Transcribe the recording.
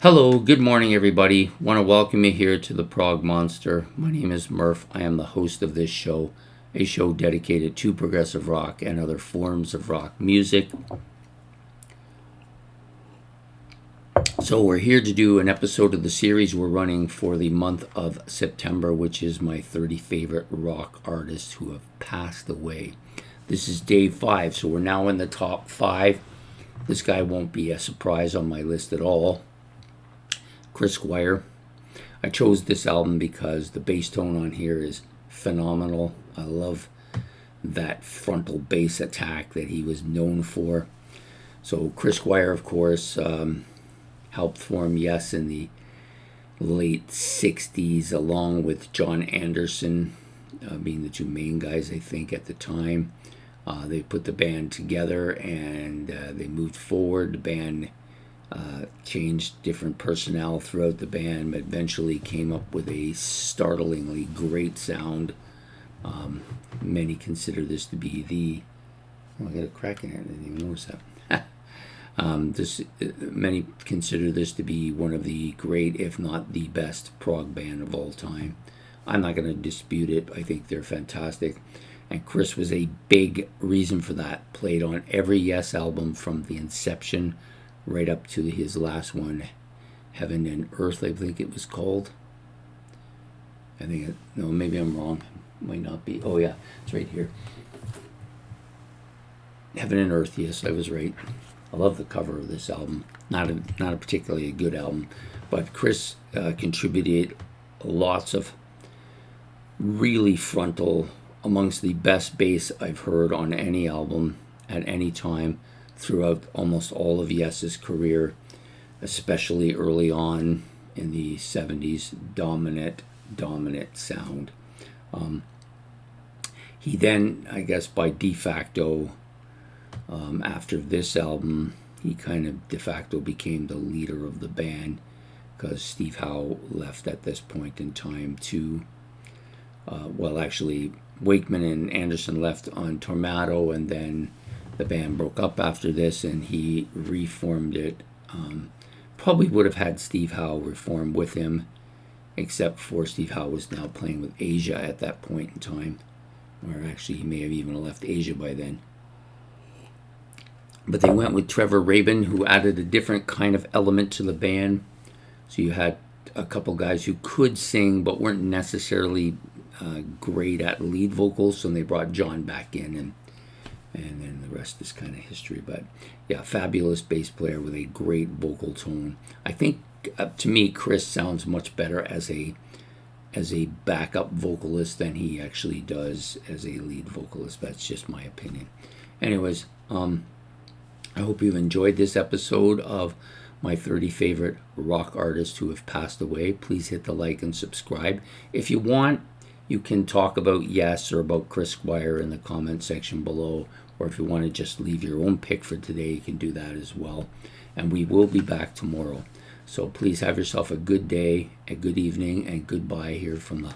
Hello, good morning, everybody. Want to welcome you here to the Prog Monster. My name is Murph. I am the host of this show, a show dedicated to progressive rock and other forms of rock music. So we're here to do an episode of the series we're running for the month of September, which is my 30 favorite rock artists who have passed away. This is day 5, so we're now in the top 5. This guy won't be a surprise on my list at all. Chris Squire. I chose this album because the bass tone on here is phenomenal. I love that frontal bass attack that he was known for. So Chris Squire, of course, helped form Yes in the late 60s, along with John Anderson being the two main guys, I think, at the time. They put the band together and they moved forward. The band changed different personnel throughout the band, but eventually came up with a startlingly great sound. Many consider this to be the... Oh, I got a crack in it. I didn't even notice that. Many consider this to be one of the great, if not the best, prog band of all time. I'm not going to dispute it. I think they're fantastic. And Chris was a big reason for that. Played on every Yes album from the inception right up to his last one, Heaven and Earth, I think it was called. No, maybe I'm wrong. Might not be. Oh yeah, it's right here. Heaven and Earth, yes, I was right. I love the cover of this album. Not a particularly a good album, but Chris contributed lots of really frontal, amongst the best bass I've heard on any album at any time throughout almost all of Yes's career, especially early on in the 70s. Dominant sound. He then, I guess by de facto, after this album, he kind of de facto became the leader of the band, because Steve Howe left at this point in time too. Actually, Wakeman and Anderson left on Tormato, and then the band broke up after this, and he reformed it. Probably would have had Steve Howe reform with him, except for Steve Howe was now playing with Asia at that point in time, or actually he may have even left Asia by then. But they went with Trevor Rabin, who added a different kind of element to the band. So you had a couple guys who could sing but weren't necessarily great at lead vocals, so they brought John back in, and then the rest is kind of history. But yeah, fabulous bass player with a great vocal tone. I think to me, Chris sounds much better as a backup vocalist than he actually does as a lead vocalist. That's just my opinion. Anyways, I hope you've enjoyed this episode of my 30 favorite rock artists who have passed away. Please hit the like and subscribe. If you want, you can talk about Yes or about Chris Squire in the comment section below, or if you want to just leave your own pick for today, you can do that as well. And we will be back tomorrow. So please have yourself a good day, a good evening, and goodbye here from the